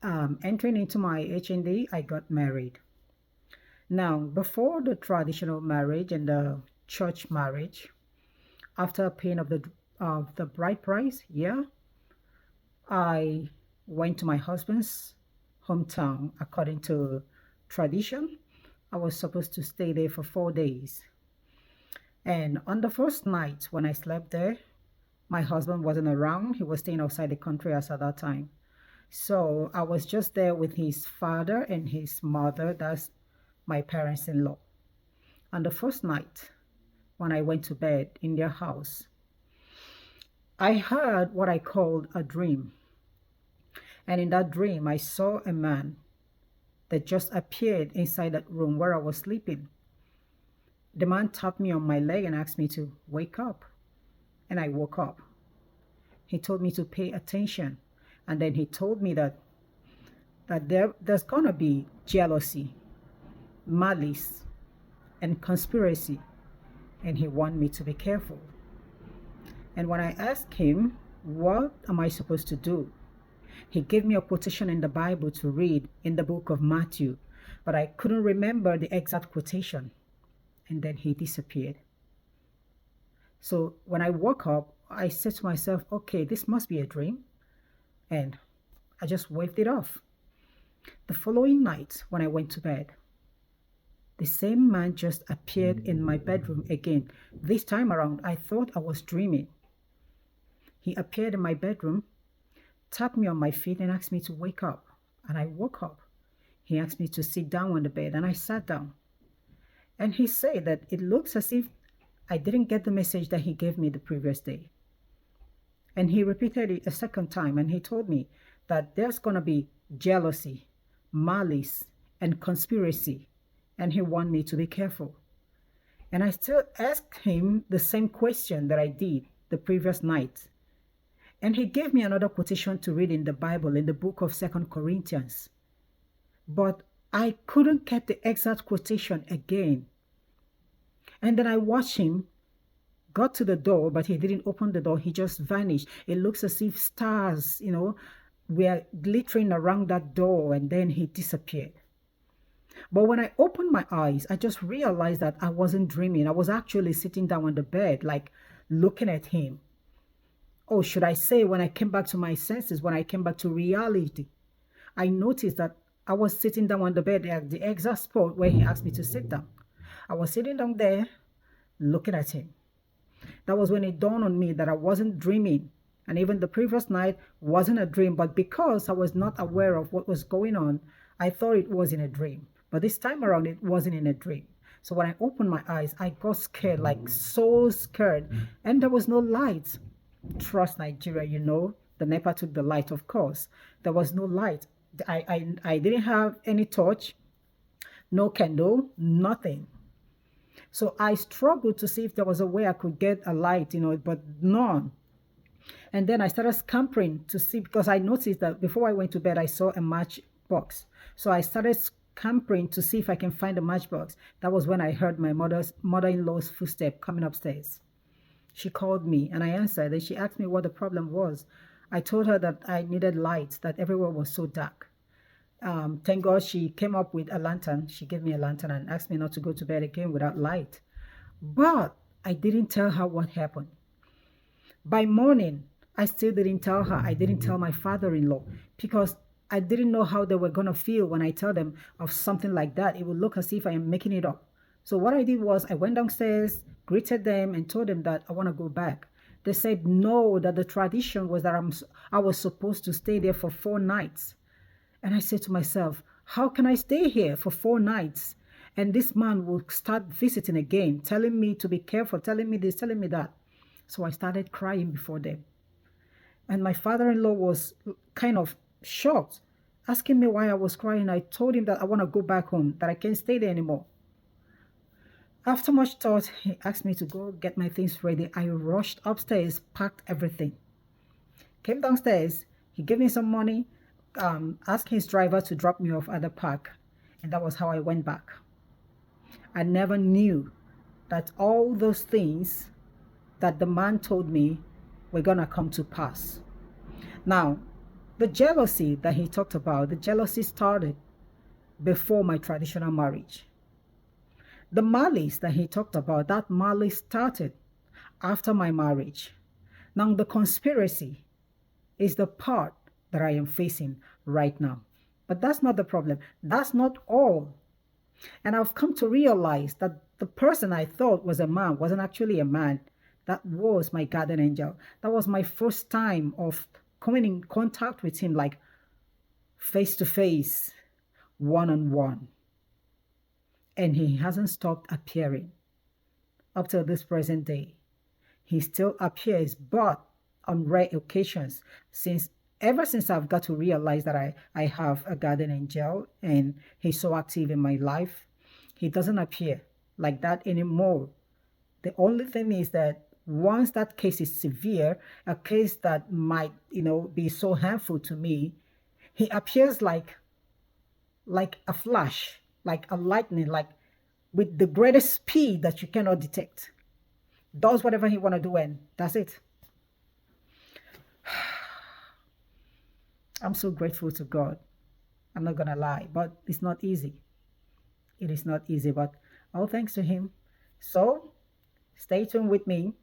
entering into my HND, I got married. Now, before the traditional marriage and the church marriage, after paying of the bride price, yeah, I went to my husband's hometown according to tradition. I was supposed to stay there for 4 days. And on the first night when I slept there, my husband wasn't around. He was staying outside the country as at that time. So I was just there with his father and his mother, that's my parents in law. On the first night, when I went to bed in their house, I heard what I called a dream. And in that dream, I saw a man that just appeared inside that room where I was sleeping. The man tapped me on my leg and asked me to wake up. And I woke up. He told me to pay attention. And then he told me there's gonna be jealousy, malice, and conspiracy. And he wanted me to be careful. And when I asked him, what am I supposed to do? He gave me a quotation in the Bible to read in the book of Matthew, but I couldn't remember the exact quotation. And then he disappeared. So when I woke up, I said to myself, okay, this must be a dream. And I just waved it off. The following night, when I went to bed, the same man just appeared in my bedroom again. This time around, I thought I was dreaming. He appeared in my bedroom, tapped me on my feet and asked me to wake up. And I woke up. He asked me to sit down on the bed and I sat down. And he said that it looks as if I didn't get the message that he gave me the previous day. And he repeated it a second time and he told me that there's going to be jealousy, malice, and conspiracy. And he wanted me to be careful. And I still asked him the same question that I did the previous night. And he gave me another quotation to read in the Bible in the book of 2 Corinthians. But I couldn't get the exact quotation again. And then I watched him, got to the door, but he didn't open the door. He just vanished. It looks as if stars, were glittering around that door, and then he disappeared. But when I opened my eyes, I just realized that I wasn't dreaming. I was actually sitting down on the bed, like looking at him. Oh, should I say when I came back to my senses, when I came back to reality, I noticed that I was sitting down on the bed at the exact spot where he asked me to sit down. I was sitting down there looking at him. That was when it dawned on me that I wasn't dreaming. And even the previous night wasn't a dream. But because I was not aware of what was going on, I thought it was in a dream. But this time around, it wasn't in a dream. So when I opened my eyes, I got scared, like so scared. And there was no light. Trust Nigeria, the NEPA took the light, of course. There was no light. I didn't have any torch, no candle, nothing. So I struggled to see if there was a way I could get a light, but none. And then I started scampering to see, because I noticed that before I went to bed, I saw a matchbox. So I started scampering to see if I can find a matchbox. That was when I heard my mother-in-law's footstep coming upstairs. She called me and I answered, and she asked me what the problem was. I told her that I needed light, that everywhere was so dark. Thank God she came up with a lantern. She gave me a lantern and asked me not to go to bed again without light. But I didn't tell her what happened. By morning, I still didn't tell her. I didn't tell my father-in-law because I didn't know how they were going to feel when I tell them of something like that. It would look as if I am making it up. So what I did was I went downstairs, greeted them, and told them that I want to go back. They said no, that the tradition was that I was supposed to stay there for 4 nights. And I said to myself, how can I stay here for 4 nights? And this man will start visiting again, telling me to be careful, telling me this, telling me that. So I started crying before them. And my father-in-law was kind of shocked, asking me why I was crying. I told him that I want to go back home, that I can't stay there anymore. After much thought, he asked me to go get my things ready. I rushed upstairs, packed everything. Came downstairs, he gave me some money, asked his driver to drop me off at the park. And that was how I went back. I never knew that all those things that the man told me were going to come to pass. Now, The jealousy that he talked about, the jealousy started before my traditional marriage. The malice that he talked about, that malice started after my marriage. Now, the conspiracy is the part that I am facing right now. But that's not the problem. That's not all. And I've come to realize that the person I thought was a man wasn't actually a man. That was my guardian angel. That was my first time of coming in contact with him, like face to face, one on one. And he hasn't stopped appearing up till this present day. He still appears, but on rare occasions, since ever since I've got to realize that I have a guardian angel and he's so active in my life, he doesn't appear like that anymore. The only thing is that once that case is severe, a case that might, be so harmful to me, he appears like a flash, like a lightning, like with the greatest speed that you cannot detect. Does whatever he want to do, and that's it. I'm so grateful to God. I'm not gonna lie, but it's not easy. It is not easy, but all thanks to him. So stay tuned with me